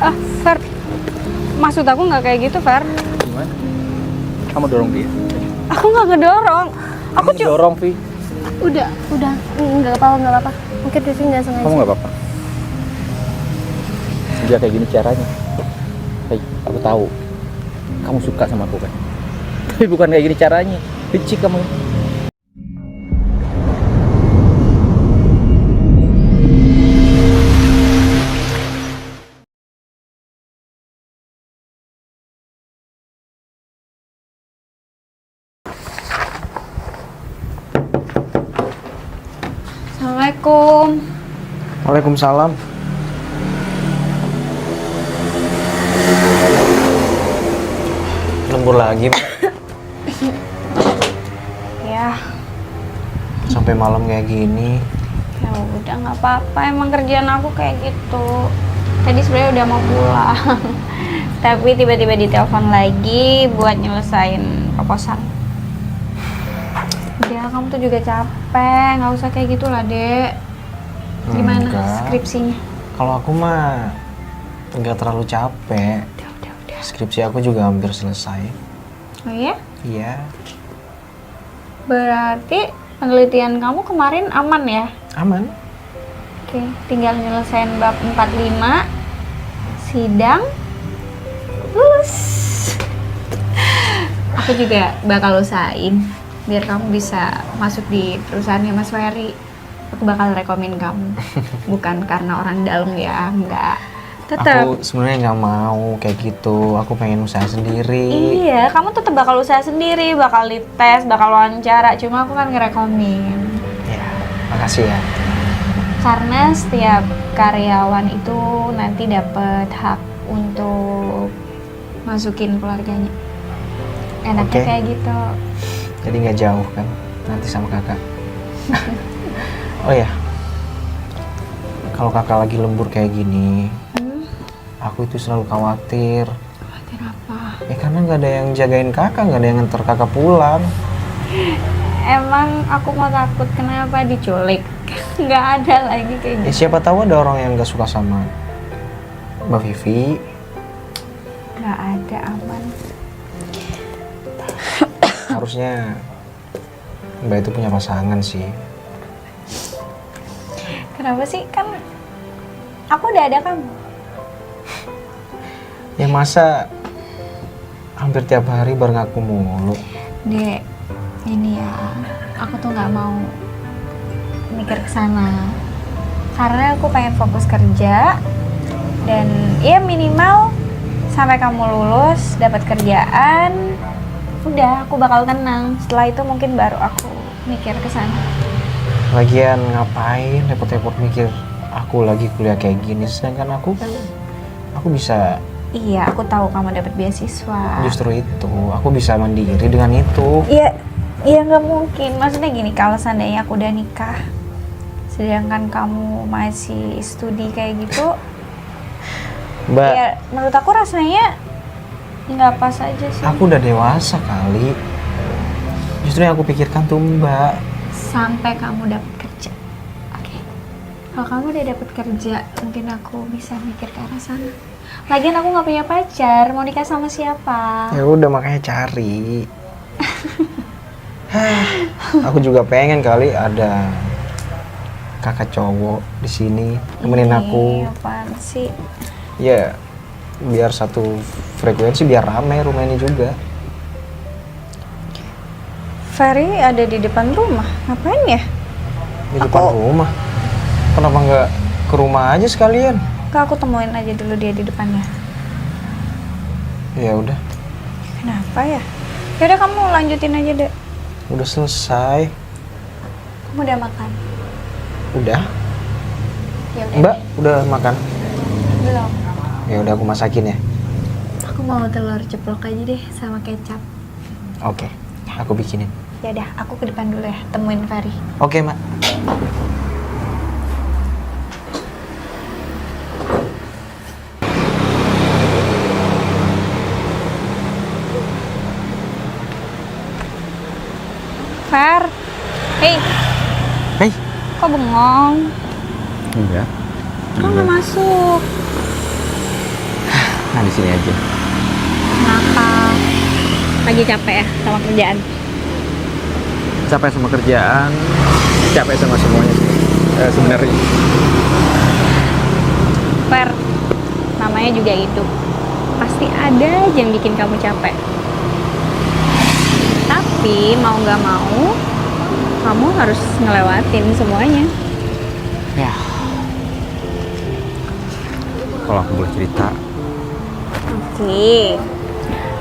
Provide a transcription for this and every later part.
Fer, maksud aku nggak kayak gitu, Fer. Gimana? Kamu dorong dia? Aku nggak ngedorong. Aku cuma dorong, Vi. Udah, nggak apa-apa. Mungkin Vivi nggak sengaja. Kamu nggak apa-apa. Dia kayak gini caranya. Hei, aku tahu. Kamu suka sama aku kan? Tapi bukan kayak gini caranya. Licik kamu. Assalamualaikum. Waalaikumsalam. Lembur lagi, Mbak. Ya, Sampai malam kayak gini. ya udah nggak apa-apa. Emang kerjaan aku kayak gitu. Tadi sebenarnya udah mau pulang, tapi tiba-tiba ditelepon lagi buat nyelesain proposal. Udah, kamu tuh juga capek. Nggak usah kayak gitu lah, Dek. Gimana Enggak. skripsinya? Kalau aku mah nggak terlalu capek. Udah. Skripsi aku juga hampir selesai. Oh iya? Iya, Berarti penelitian kamu kemarin aman ya? aman. Oke, tinggal nyelesain bab 45, sidang, lulus. Aku juga bakal usahain biar kamu bisa masuk di perusahaannya Mas Ferry. Aku bakal rekomen kamu. Bukan karena orang dalam ya, enggak. Tetap. Aku sebenarnya nggak mau kayak gitu. Aku pengen usaha sendiri. Iya, kamu tetap bakal usaha sendiri, bakal dites, bakal wawancara. Cuma aku kan ngerekomen. Ya, makasih ya. Karena setiap karyawan itu nanti dapat hak untuk masukin keluarganya. Enaknya Oke. kayak gitu. Jadi nggak jauh kan nanti sama kakak. Oh ya, kalau kakak lagi lembur kayak gini, aku itu selalu khawatir. Khawatir apa? Ya karena nggak ada yang jagain kakak, nggak ada yang nganter kakak pulang. Emang aku mau takut kenapa diculik? Nggak ada lagi kayak Ya gitu. siapa tahu ada orang yang nggak suka sama Mbak Vivi. Nggak ada, aman. Harusnya Mbak itu punya pasangan sih. Kenapa sih? Kan aku udah ada kamu. Ya masa hampir tiap hari bareng aku mulu. Dek, ini ya, aku tuh nggak mau mikir ke sana. Karena aku pengen fokus kerja dan ya minimal sampai kamu lulus, dapat kerjaan, udah aku bakal tenang. Setelah itu mungkin baru aku mikir ke sana. Lagian ngapain repot-repot mikir aku lagi kuliah kayak gini, sedangkan aku kan aku bisa. Iya, aku tahu kamu dapat beasiswa. Justru itu, aku bisa mandiri dengan itu. Iya, iya nggak mungkin. Maksudnya gini, kalau seandainya aku udah nikah, sedangkan kamu masih studi kayak gitu, Mbak, ya menurut aku rasanya nggak pas aja sih. aku udah dewasa kali. Justru yang aku pikirkan tuh Mbak. Sampai kamu dapat kerja, oke? Kalau kamu udah dapat kerja, mungkin aku bisa mikir ke arah sana. Lagian aku nggak punya pacar, mau nikah sama siapa? Ya udah makanya cari. Aku juga pengen kali ada kakak cowok di sini temenin aku. Apaan sih? Ya biar satu frekuensi, biar rame rumah ini juga. Ferry ada di depan rumah, ngapain ya? Di depan rumah. Kenapa nggak ke rumah aja sekalian? Kak, aku temuin aja dulu dia di depannya. Ya udah, Kenapa ya? Yaudah kamu lanjutin aja deh. udah selesai. Kamu udah makan? Udah. Ya Mbak, udah makan? Belum. Ya udah aku masakin ya. Aku mau telur ceplok aja deh sama kecap. Oke, aku bikinin. Ya udah, aku ke depan dulu ya, temuin Ferry. Oke, Mak. Fer, hey, Hei, kok bengong? Enggak. Kok nggak masuk? Nah, di sini aja. Kenapa? Lagi capek ya sama kerjaan? Capek sama kerjaan, capek sama semuanya sih. Sebenarnya. Fer, namanya juga hidup. Pasti ada aja yang bikin kamu capek. Tapi mau nggak mau, kamu harus ngelewatin semuanya. Ya. Kalau aku boleh cerita, Oke,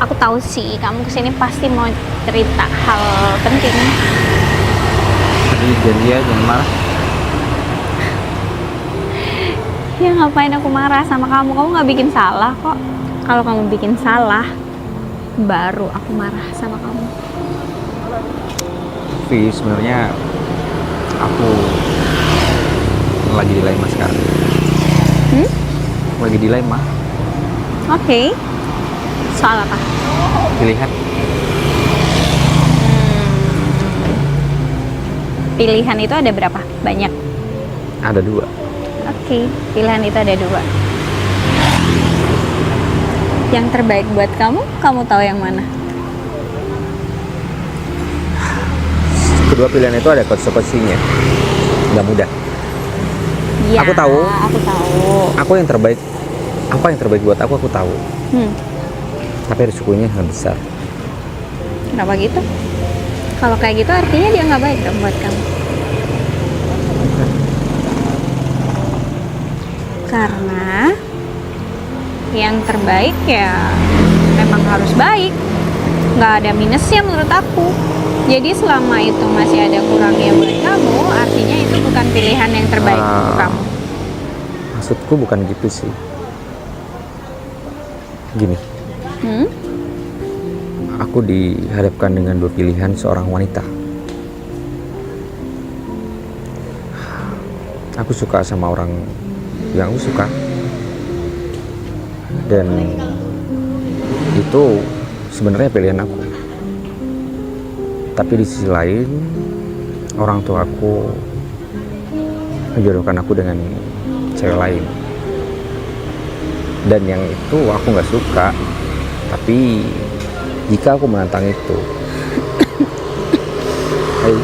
aku tahu sih kamu kesini pasti mau cerita hal penting. tadi janji ya jangan marah. Ya ngapain aku marah sama kamu? Kamu nggak bikin salah kok. Kalau kamu bikin salah, baru aku marah sama kamu. Vi, sebenarnya aku lagi dilema sekarang. Lagi dilema. Oke. Soal apa? Pilihan. Pilihan itu ada berapa? Banyak. Ada 2. Oke, pilihan itu ada 2. Yang terbaik buat kamu, kamu tahu yang mana? Kedua pilihan itu ada konsekuensinya. Nggak mudah. Ya, Aku tahu. Aku tahu. Aku yang terbaik. Apa yang terbaik buat aku tahu. Tapi risikonya sangat besar. Kenapa gitu? Kalau kayak gitu artinya dia nggak baik dong buat kamu. Karena yang terbaik ya memang harus baik. Nggak ada minusnya menurut aku. Jadi selama itu masih ada kurangnya buat kamu, artinya itu bukan pilihan yang terbaik untuk kamu. Maksudku bukan gitu sih. Gini, aku dihadapkan dengan 2 pilihan seorang wanita. Aku suka sama orang yang aku suka, dan itu sebenarnya pilihan aku. Tapi di sisi lain, orang tua aku menjodohkan aku dengan cewek lain, dan yang itu aku nggak suka. Tapi jika aku menantang itu, hey,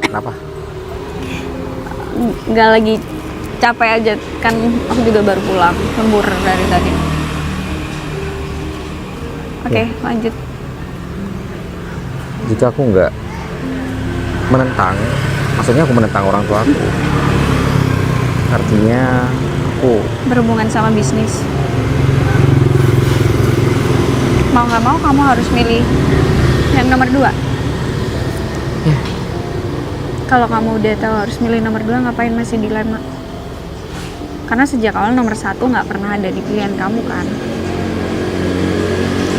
kenapa? Nggak, lagi capek aja kan, aku juga baru pulang lembur dari tadi. Oke, lanjut. Jika aku nggak menentang, maksudnya aku menentang orang tua aku, artinya aku Berhubungan sama bisnis, mau nggak mau kamu harus milih yang nomor 2. Ya. Kalau kamu udah tahu harus milih nomor 2, ngapain masih dilema? Karena sejak awal nomor 1 nggak pernah ada di pilihan kamu kan.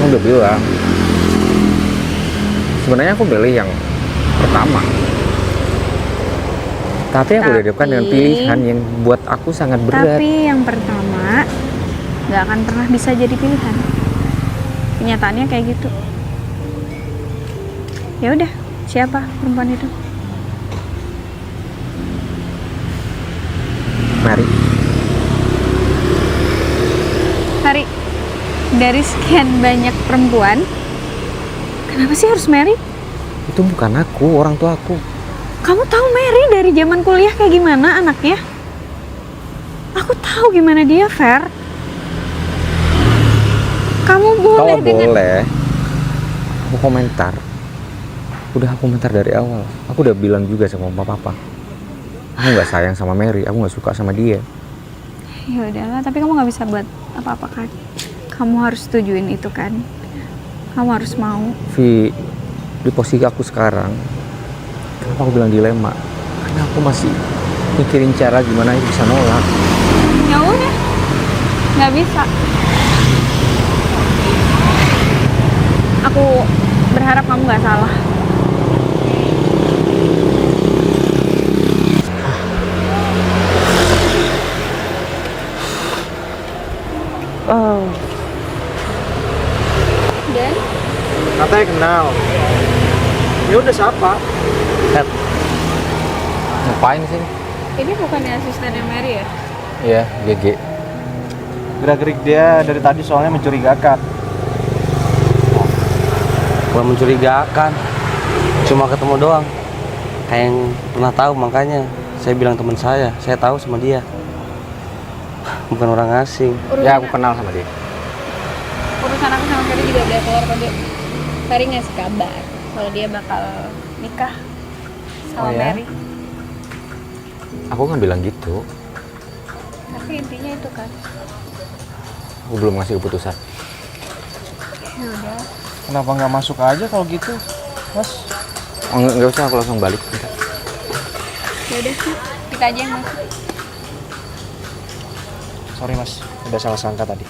aku udah bilang, sebenarnya aku pilih yang pertama. Tapi aku dihadapkan dengan pilihan yang buat aku sangat berat. Tapi yang pertama nggak akan pernah bisa jadi pilihan. Kenyataannya kayak gitu. Ya udah, siapa perempuan itu? Mari. Hari, dari sekian banyak perempuan, kenapa sih harus Mary? Itu bukan aku, orang tua aku. Kamu tahu Mary dari zaman kuliah kayak gimana anaknya? Aku tahu gimana dia, Fer. Kamu boleh Kalau dengan... boleh, aku komentar. Udah aku komentar dari awal. Aku udah bilang juga sama papa. Aku nggak sayang sama Mary, aku nggak suka sama dia. Ya udahlah, tapi kamu nggak bisa buat apa-apa kan? Kamu harus setujuin itu kan? Kamu harus mau. Vi, di posisi aku sekarang, kenapa aku bilang dilema? Karena aku masih mikirin cara gimana bisa nolak. Ya udah, nggak bisa. Aku berharap kamu nggak salah. Dan Katanya kenal. Ya udah siapa? Ngapain sih? ini bukannya asistennya Mary ya? Iya, GG. Gerak-gerik dia dari tadi soalnya mencurigakan. Bukan mencurigakan, cuma ketemu doang. Kayak yang pernah tahu, makanya saya bilang teman saya tahu sama dia. Bukan orang asing. Ya aku kenal sama dia. Urusan aku sama Ferry juga udah kelar kok, Dek. Ferry ngasih kabar kalau dia bakal nikah sama Oh, ya? Mary. Aku nggak bilang gitu. Tapi intinya itu kan. Aku belum ngasih keputusan. Ya udah. Kenapa nggak masuk aja kalau gitu, Mas? Oh, nggak usah, aku langsung balik. Ya udah sih, kita aja yang masuk. Sorry Mas, udah salah sangka tadi.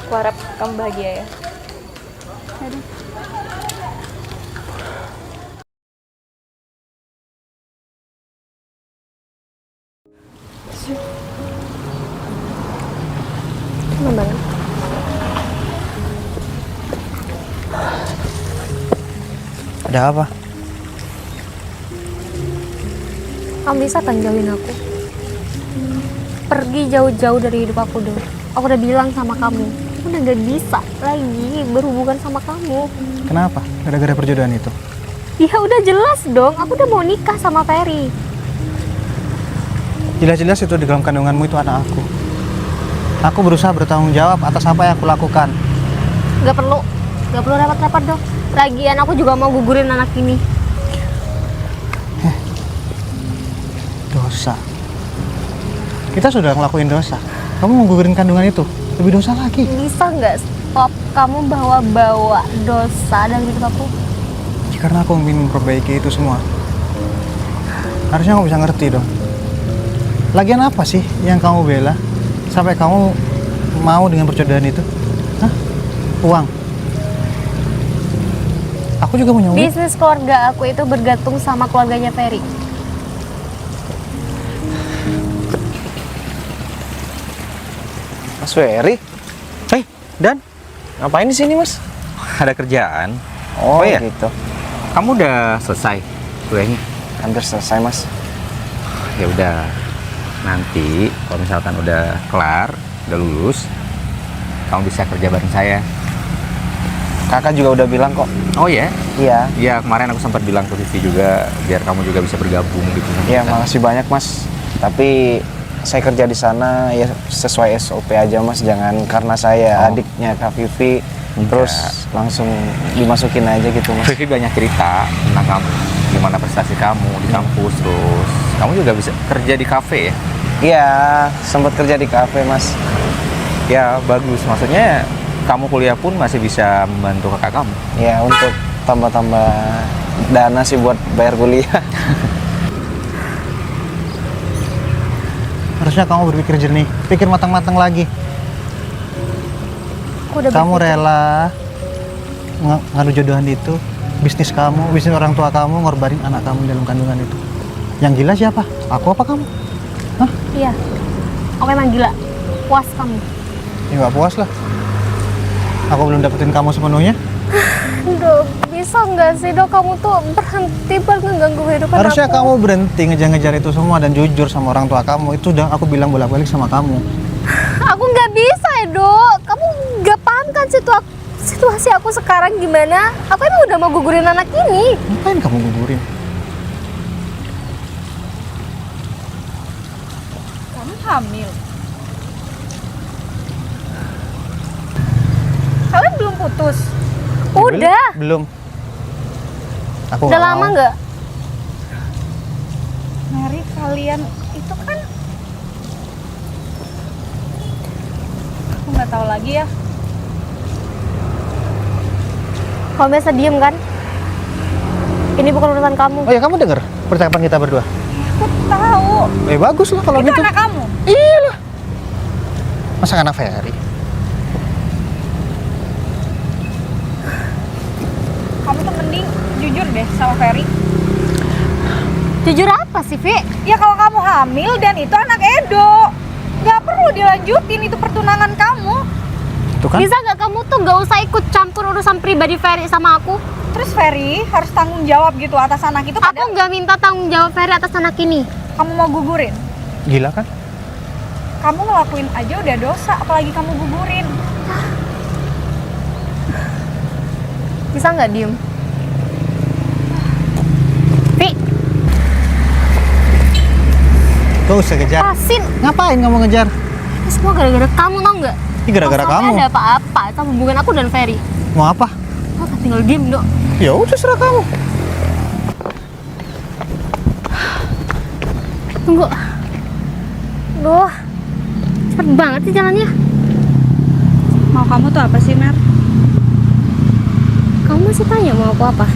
Aku harap kamu bahagia ya. Ya udah. Seneng banget. Ada apa? Kamu bisa kan jauhin aku? Pergi jauh-jauh dari hidup aku dong. Aku udah bilang sama kamu, aku udah gak bisa lagi berhubungan sama kamu. Kenapa? Gara-gara perjodohan itu? Ya udah jelas dong, aku udah mau nikah sama Ferry. Jelas-jelas itu di dalam kandunganmu itu anak aku. Aku berusaha bertanggung jawab atas apa yang aku lakukan. Gak perlu repot-repot dong. Lagian aku juga mau gugurin anak ini. Dosa. Kita sudah ngelakuin dosa. Kamu mau gugurin kandungan itu? Lebih dosa lagi. Bisa nggak stop kamu bawa-bawa dosa dalam hidup aku? Karena aku ingin memperbaiki itu semua. Harusnya kamu bisa ngerti dong. Lagian apa sih yang kamu bela sampai kamu mau dengan perjodohan itu? Hah? Uang. Aku juga punya uang. Bisnis keluarga aku itu bergantung sama keluarganya Ferry. Mas Ferry? Hei, Dan, Ngapain di sini, Mas? ada kerjaan. Oh, iya? gitu. Kamu udah selesai kuliahnya? Hampir selesai, Mas. Ya udah. Nanti kalau misalkan udah kelar, udah lulus, kamu bisa kerja bareng saya. Kakak juga udah bilang kok. Oh ya? Iya. Iya, kemarin aku sempat bilang ke Vivi juga biar kamu juga bisa bergabung gitu. Iya, makasih banyak, Mas. Tapi saya kerja di sana ya sesuai SOP aja, Mas. Jangan karena saya adiknya Kak Vivi terus langsung dimasukin aja gitu, Mas. Vivi banyak cerita tentang kamu, gimana prestasi kamu di kampus, terus kamu juga bisa kerja di kafe ya? Iya, sempat kerja di kafe, Mas. Ya bagus, maksudnya kamu kuliah pun masih bisa membantu kakak kamu. Ya, untuk tambah-tambah dana sih buat bayar kuliah. Harusnya kamu berpikir jernih, pikir matang-matang lagi. Aku udah Kamu berpikir. rela ngadu jodohan itu, bisnis kamu, bisnis orang tua kamu, ngorbanin anak kamu dalam kandungan itu. Yang gila siapa? Aku apa kamu? Hah? Iya. Aku emang gila. Puas kamu. Ya nggak puas lah. Aku belum dapetin kamu sepenuhnya. Duh, bisa nggak sih dok kamu tuh berhenti banget ngeganggu kehidupan Harusnya aku. kamu berhenti ngejar-ngejar itu semua dan jujur sama orang tua kamu. Itu udah aku bilang bolak-balik sama kamu. Aku nggak bisa ya dok. Kamu nggak paham kan situasi aku sekarang gimana? Aku emang udah mau gugurin anak ini. Ngapain kamu gugurin? Kamu hamil? Kalian belum putus? Udah. Belum. Aku Udah nggak lama mau. nggak? Mary, kalian itu kan... Aku nggak tahu lagi ya. Kamu biasa diem kan? Ini bukan urusan kamu. Oh ya, kamu denger percakapan kita berdua? Aku tahu. Bagus lah kalau Itu gitu. anak kamu. Iya lah. Masa anak Ferry? Kamu tuh mending jujur deh sama Ferry. Jujur apa sih, Vi? Ya kalau kamu hamil dan itu anak Edo, nggak perlu dilanjutin itu pertunangan kamu. Itu kan? Bisa nggak kamu tuh nggak usah ikut campur urusan pribadi Ferry sama aku? Terus Ferry harus tanggung jawab gitu atas anak itu. Aku Padahal nggak minta tanggung jawab Ferry atas anak ini. kamu mau gugurin. Gila kan? Kamu ngelakuin aja udah dosa, apalagi kamu gugurin. Bisa nggak diem? Vi, Gak usah kejar. pasin. Ngapain kamu ngejar? Ini semua gara-gara kamu, tau nggak? Ini gara-gara Kalau sampai kamu. ada apa-apa sama hubungan aku dan Ferry, Mau apa? aku tinggal diem, Dok. Ya udah serah kamu. Tunggu. Duh, cepet banget sih jalannya. Mau kamu tuh apa sih, Mer? Kamu masih tanya mau aku apa?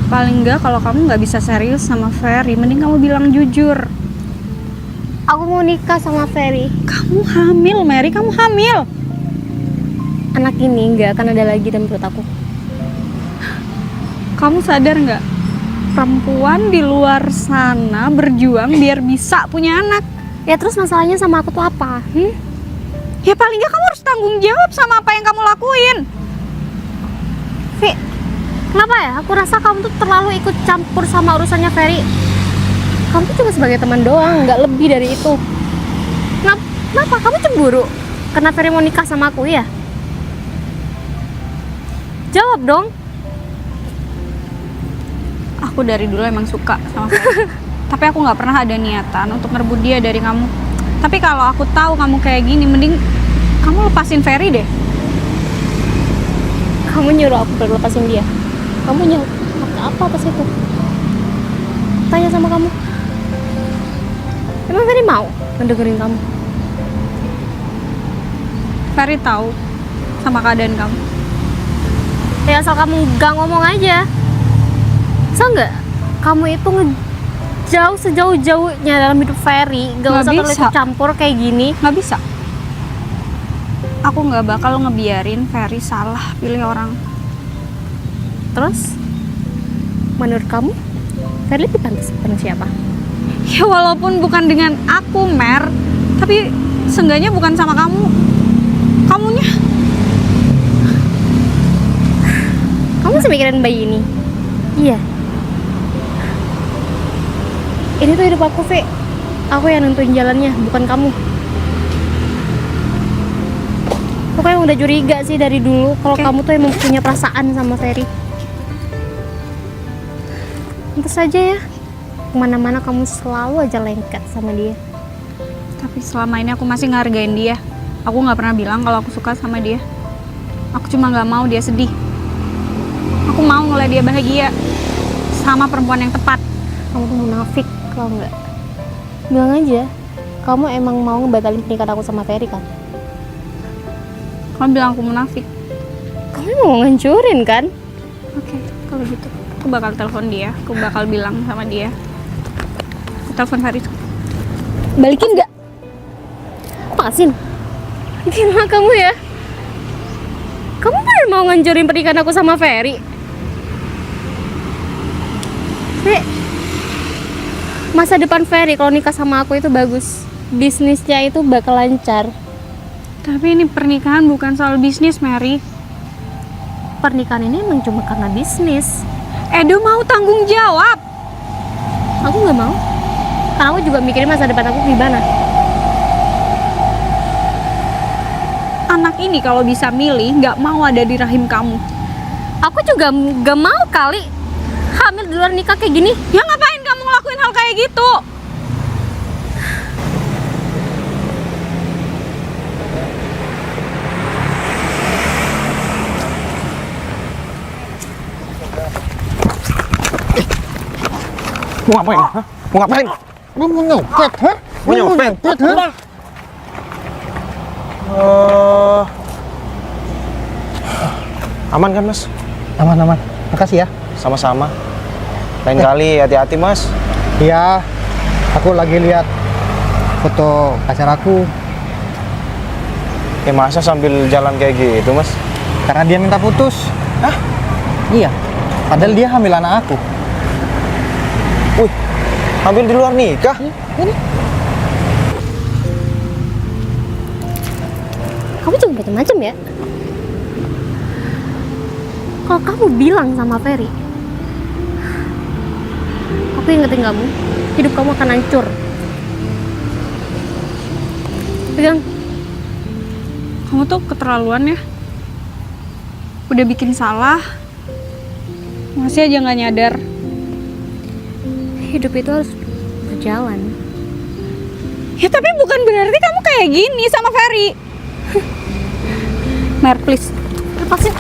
Paling enggak kalau kamu nggak bisa serius sama Ferry, mending kamu bilang jujur. Aku mau nikah sama Ferry. Kamu hamil, Mary, kamu hamil. Anak ini nggak akan ada lagi dalam perut aku. Kamu sadar nggak? Perempuan di luar sana berjuang biar bisa punya anak. Ya terus masalahnya sama aku tuh apa? Ya paling nggak kamu harus tanggung jawab sama apa yang kamu lakuin. Vi, kenapa ya? Aku rasa kamu tuh terlalu ikut campur sama urusannya Ferry. Kamu tuh cuma sebagai teman doang, nggak lebih dari itu. Kenapa? Kamu cemburu? Karena Ferry mau nikah sama aku ya? Jawab dong. Aku dari dulu emang suka sama Ferry. Tapi aku nggak pernah ada niatan untuk ngerebut dia dari kamu. Tapi kalau aku tahu kamu kayak gini, mending kamu lepasin Ferry deh. Kamu nyuruh aku baru lepasin dia. Kamu nyuruh apa pas itu? Tanya sama kamu. Emang Ferry mau ngedengerin kamu? Ferry tahu sama keadaan kamu. Ya asal kamu gak ngomong aja. Bisa nggak? Kamu itu ngejauh sejauh-jauhnya dalam hidup Ferry. Gak Nggak usah terlalu bisa. ikut campur kayak gini. Nggak bisa. Aku nggak bakal ngebiarin Ferry salah pilih orang. Terus, menurut kamu, Ferry lebih pantas dengan siapa? Ya walaupun bukan dengan aku, Mer, tapi seenggaknya bukan sama kamu. Kamunya. Kamu masih mikirin bayi ini? Iya. Ini tuh hidup aku, Fe. Aku yang nentuin jalannya, bukan kamu. Pokoknya udah curiga sih dari dulu kalau Oke. kamu tuh emang punya perasaan sama Ferry. Tentu saja ya, kemana-mana kamu selalu aja lengket sama dia. Tapi selama ini aku masih ngehargain dia. Aku nggak pernah bilang kalau aku suka sama dia. Aku cuma nggak mau dia sedih. Aku mau ngeliat dia bahagia sama perempuan yang tepat. Kamu tuh munafik kalau enggak. Bilang aja, kamu emang mau ngebatalin pernikahan aku sama Ferry kan? Kamu bilang aku munafik. Kamu mau ngancurin kan? Oke, kalau gitu aku bakal telepon dia. Aku bakal bilang sama dia. Aku telepon Ferry. Balikin nggak? Pasin. Gila kamu ya. Kamu bener mau ngancurin pernikahan aku sama Ferry? Fe, masa depan Ferry kalau nikah sama aku itu bagus. Bisnisnya itu bakal lancar. Tapi ini pernikahan bukan soal bisnis, Mary. Pernikahan ini emang cuma karena bisnis. Edo mau tanggung jawab. Aku nggak mau. Karena aku juga mikirin masa depan aku gimana. Anak ini kalau bisa milih, nggak mau ada di rahim kamu. Aku juga nggak mau kali hamil di luar nikah kayak gini. Ya ngapain kamu ngelakuin hal kayak gitu? Mau ngapain? Hah? Mau ngapain? Lu mau nyopet, ha? Mau nyopet? ha? Aman kan mas? Aman. Makasih ya. Sama-sama. Lain kali hati-hati mas. Iya. Aku lagi lihat foto pacar aku. Masa sambil jalan kayak gitu mas? Karena dia minta putus. Hah? Iya. Padahal dia hamil anak aku. Wih, hamil di luar nikah? Ini. Kamu juga macam-macam ya. Kalau kamu bilang sama Ferry, aku ingetin kamu, hidup kamu akan hancur. Pegang. Kamu tuh keterlaluan ya. Udah bikin salah, masih aja nggak nyadar. Hidup itu harus berjalan. Ya tapi bukan berarti kamu kayak gini sama Ferry. Mer, please. Lepasin.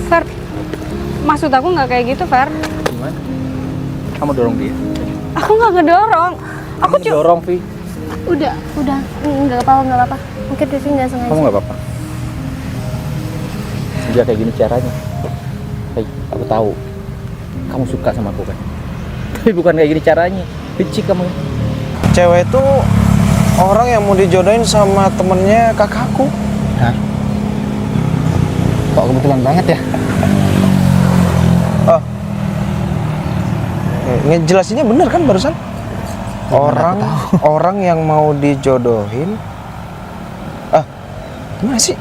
Fer, maksud aku nggak kayak gitu, Fer. Gimana? Kamu dorong dia? Aku nggak ngedorong. Aku cuma dorong, Vi. Udah. Nggak apa-apa. Mungkin Rifki nggak sengaja. Kamu nggak apa-apa. Sejak kayak gini caranya. Hei, aku tahu. Kamu suka sama aku kan? Tapi bukan kayak gini caranya. Licik kamu. Cewek itu orang yang mau dijodohin sama temennya kakakku. Hah? Kok kebetulan banget ya? Oh, ngejelasinnya bener kan barusan? Orang yang mau dijodohin. Gimana sih?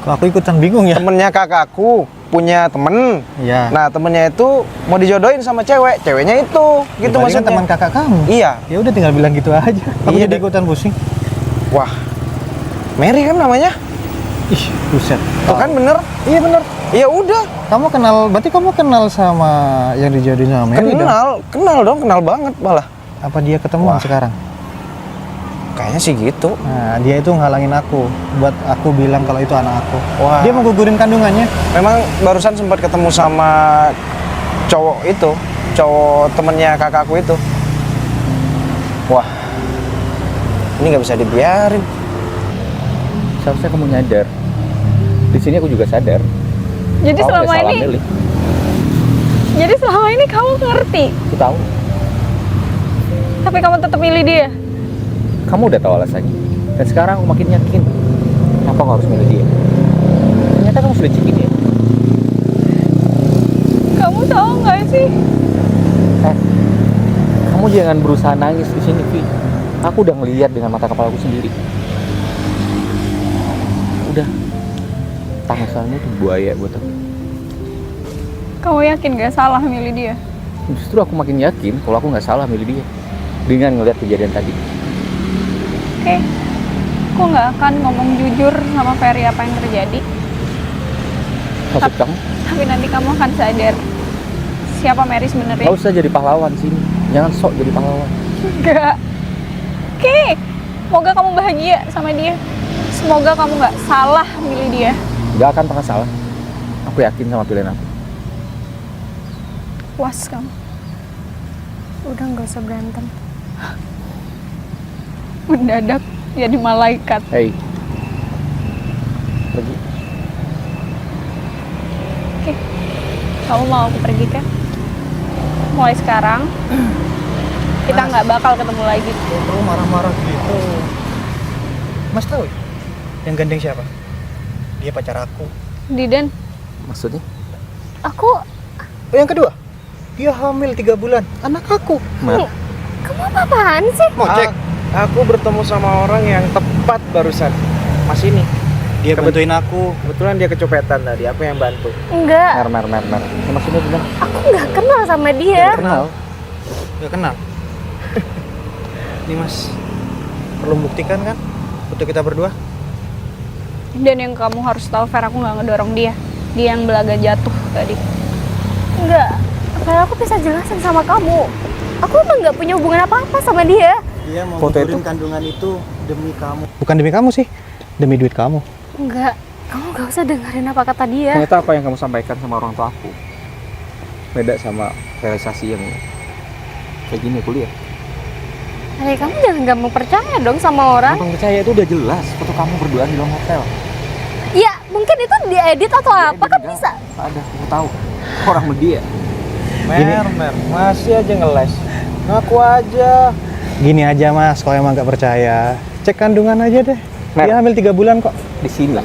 Kok aku ikutan bingung ya? Temennya kakakku punya temen. Iya. Nah temennya itu mau dijodohin sama cewek. Ceweknya itu, gitu Berarti kan maksudnya. teman kakak kamu. Iya. Ya udah tinggal bilang gitu aja. Aku Iya, jadi deh. ikutan pusing. Wah, Mary kan namanya. Ih, buset. Tuh kan bener? Iya bener. Iya udah. Berarti kamu kenal sama yang dijodohin sama Mary dong? Kenal banget malah. Apa dia ketemu Wah. sekarang? Kayaknya sih gitu. Nah, dia itu ngalangin aku buat aku bilang kalau itu anak aku. Wah. Dia mau gugurin kandungannya. Memang barusan sempat ketemu sama cowok itu, cowok temennya kakakku itu. Wah, ini nggak bisa dibiarin. Seharusnya kamu nyadar. Di sini aku juga sadar. jadi Kamu udah selama salah ini, milih. jadi selama ini kamu ngerti, Aku tahu. tapi kamu tetap milih dia. Kamu udah tahu alasannya. Dan sekarang aku makin yakin. Kenapa aku harus milih dia? Ternyata kamu sudah cikin dia. Kamu tahu nggak sih? Kamu jangan berusaha nangis di sini, Vi. Aku udah ngeliat dengan mata kepalaku sendiri. Udah. Tangisanmu itu buaya buat aku. Kamu yakin gak salah milih dia? Justru aku makin yakin kalau aku nggak salah milih dia. Dengan ngeliat kejadian tadi. Oke, aku nggak akan ngomong jujur sama Ferry apa yang terjadi. Maksud kamu? Tapi nanti kamu akan sadar siapa Mary sebenarnya. Gak usah jadi pahlawan sini. Jangan sok jadi pahlawan. Enggak. Oke, semoga kamu bahagia sama dia. Semoga kamu nggak salah milih dia. Gak akan pernah salah. Aku yakin sama pilihan aku. Puas kamu. Udah nggak usah berantem. Mendadak jadi malaikat. Hei. Pergi. Oke, kamu mau aku pergi kan? Mulai sekarang kita nggak bakal ketemu lagi. Kamu marah-marah gitu. Mas tahu ya? Yang gandeng siapa? Dia pacar aku. Diden, Maksudnya? Aku, Oh, yang kedua? Dia hamil 3 bulan. Anak aku. Mar. kamu apa-apaan sih? Mau cek? Aku bertemu sama orang yang tepat barusan. Mas ini. Dia bantuin aku. Kebetulan dia kecopetan tadi. Aku yang bantu. Enggak, Mer. Ini maksudnya gimana? aku nggak kenal sama dia. Kenal. Gak kenal. Nih mas, perlu buktikan kan foto kita berdua? dan yang kamu harus tahu, Fer, aku nggak ngedorong dia. Dia yang belaga jatuh tadi. Enggak, kalau aku bisa jelasin sama kamu. Aku emang nggak punya hubungan apa-apa sama dia. Dia mau Foto gugurin itu? kandungan itu demi kamu. Bukan demi kamu sih, demi duit kamu. Enggak, kamu nggak usah dengerin apa kata dia. Ternyata apa yang kamu sampaikan sama orang tua aku beda sama realisasi yang kayak gini kuliah. Hey, kamu jangan gampang percaya dong sama orang. Gampang percaya itu udah jelas foto kamu berduaan di dalam hotel. Ya, mungkin itu diedit atau apa kan Enggak, bisa. ada, aku tahu. Orang media. Mer, masih aja ngeles. Ngaku aja. Gini aja mas, kalau emang gak percaya, cek kandungan aja deh. Mer. Dia hamil 3 bulan kok. Di sini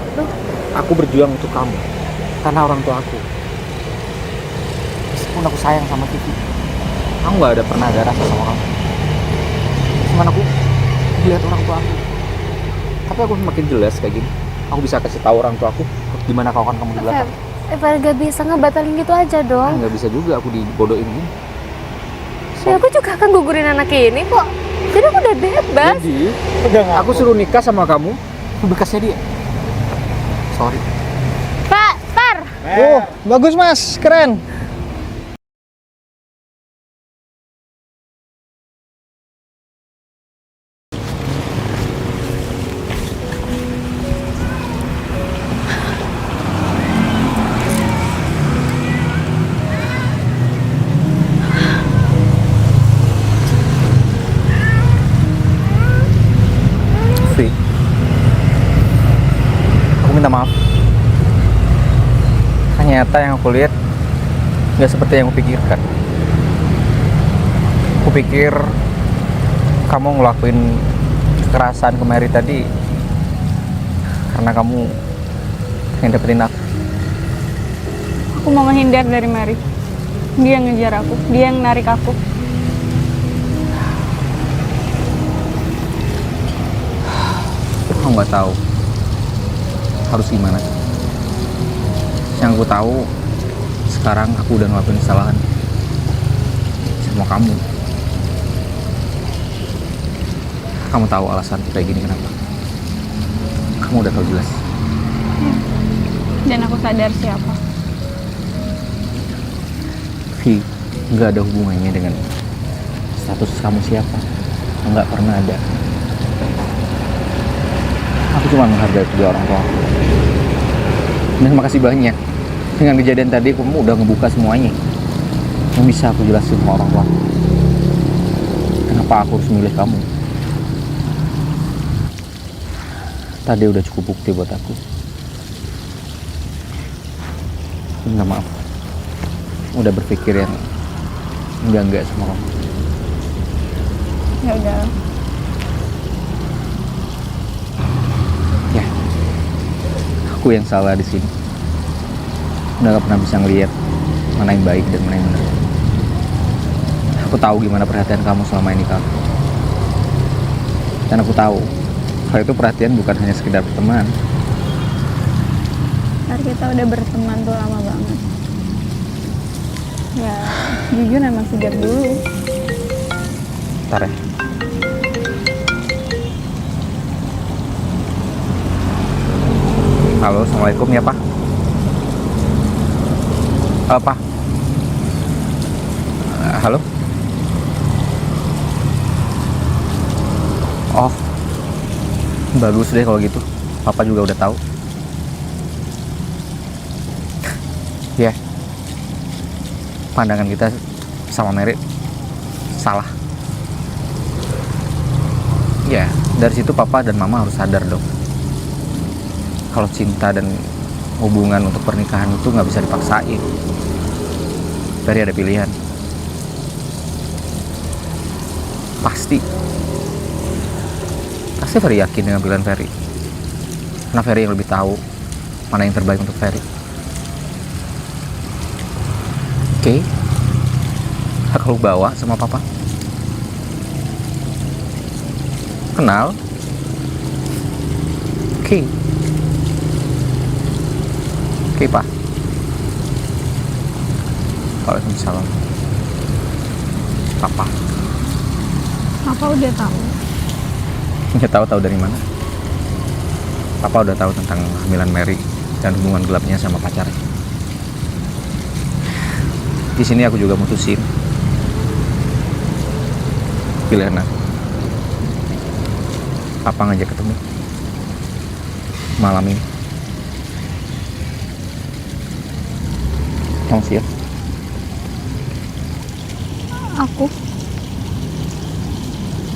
aku berjuang untuk kamu karena orang tua aku. Meskipun aku sayang sama Kiki, aku nggak ada pernah ada rasa sama kamu. Cuman aku lihat orang tua aku. Tapi aku semakin jelas kayak gini. Aku bisa kasih tahu orang tua aku di mana kawan kamu di belakang. Far gak bisa ngebatalin gitu aja dong. Nggak bisa juga aku dibodohin gini. Ya aku juga akan gugurin anak ini kok. Jadi aku udah bebas. Jadi Pegang aku suruh nikah sama kamu, bekasnya dia. Sorry. Pak, Far. Oh, bagus mas, keren. Vi, aku minta maaf. Ternyata yang aku lihat nggak seperti yang aku pikirkan. Aku pikir kamu ngelakuin kekerasan ke Mary tadi karena kamu pengen dapetin aku. Aku mau menghindar dari Mary. Dia yang ngejar aku, dia yang narik aku. Aku nggak tahu harus gimana. Yang aku tahu sekarang aku udah ngelakuin kesalahan sama kamu. Kamu tahu alasan kayak gini kenapa? Kamu udah tahu jelas. Dan aku sadar siapa. Vi, nggak ada hubungannya dengan status kamu siapa. Nggak pernah ada. Aku cuma menghargai kedua orang tua aku. Dan makasih banyak. Dengan kejadian tadi kamu udah ngebuka semuanya. Yang bisa aku jelasin sama orang tua aku. Kenapa aku harus milih kamu? Tadi udah cukup bukti buat aku. Minta maaf. Udah berpikir yang enggak sama kamu. Ya udah. Ya, aku yang salah di sini. Udah gak pernah bisa ngeliat mana yang baik dan mana yang benar. Aku tahu gimana perhatian kamu selama ini ke aku. Dan aku tahu kalau itu perhatian bukan hanya sekedar berteman. Ntar kita udah berteman tuh lama banget. Ya, jujur emang sejak dulu. Ntar ya. Halo, assalamualaikum ya Pak. Pak. Halo. Oh, bagus deh kalau gitu. Papa juga udah tahu. Ya, pandangan kita sama Mary salah. Ya, dari situ Papa dan Mama harus sadar dong. Kalau cinta dan hubungan untuk pernikahan itu nggak bisa dipaksain. Ferry ada pilihan. Pasti Ferry yakin dengan pilihan Ferry. Karena Ferry yang lebih tahu mana yang terbaik untuk Ferry. Oke. Kalau bawa sama Papa. Kenal. Oke. Oke, Pak. Waalaikumsalam. Papa. Papa udah tahu. Ya tahu dari mana? Papa udah tahu tentang kehamilan Mary dan hubungan gelapnya sama pacarnya. Di sini aku juga mutusin pilihan aku. Papa ngajak ketemu malam ini. Kamu siap? Aku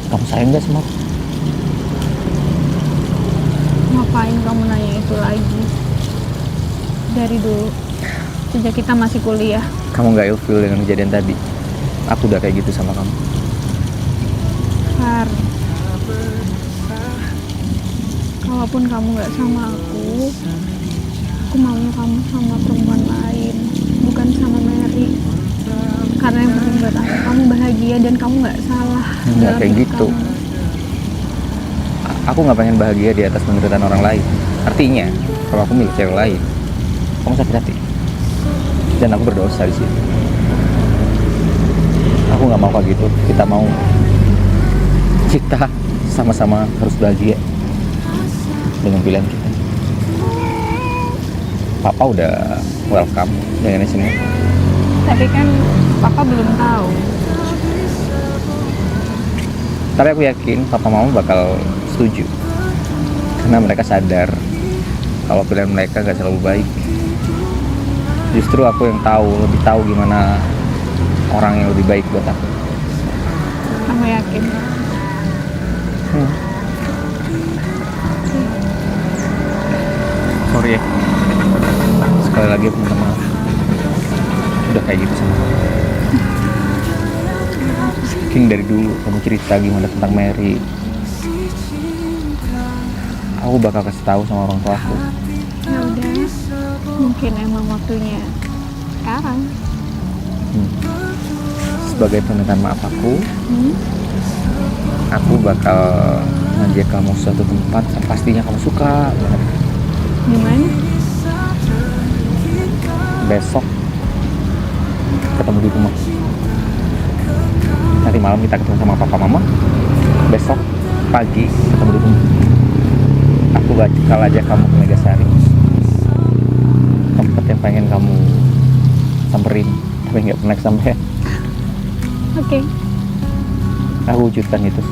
Kamu sayang gak sama aku? ngapain kamu nanya itu lagi? Dari dulu, sejak kita masih kuliah. Kamu gak ilfeel dengan kejadian tadi? Aku udah kayak gitu sama kamu. Far, kalaupun kamu gak sama aku maunya kamu sama perempuan lain, bukan sama Mary. Karena yang penting buat aku, kamu bahagia dan kamu gak salah. Nggak dalam kayak hidup gitu. kamu. Aku gak pengen bahagia di atas penderitaan orang lain. Artinya, kalau aku milih cewek lain, kamu sakit hati. dan aku berdosa di sini. Aku nggak mau kayak gitu. Kita sama-sama harus bahagia dengan pilihan kita. Papa udah welcome dengan di sini. Tapi kan papa belum tahu. Tapi aku yakin papa mama bakal setuju. Karena mereka sadar kalau pilihan mereka gak selalu baik. Justru aku yang lebih tahu gimana orang yang lebih baik buat aku. Kamu yakin? Sorry ya. Sekali lagi aku minta maaf. Udah kayak gitu sama kamu. Saking dari dulu kamu cerita gimana tentang Mary. Aku bakal kasih tahu sama orang tua aku. Ya udah. Mungkin emang waktunya sekarang. Sebagai permintaan maaf aku bakal ngajak kamu ke suatu tempat yang pastinya kamu suka banget. Gimana? Besok ketemu di rumah. Nanti malam kita ketemu sama papa mama. Besok pagi ketemu di rumah. Aku bakal ajak kamu ke Megasari, tempat yang pengen kamu samperin tapi nggak pernah sampai. Oke. Aku wujudkan itu.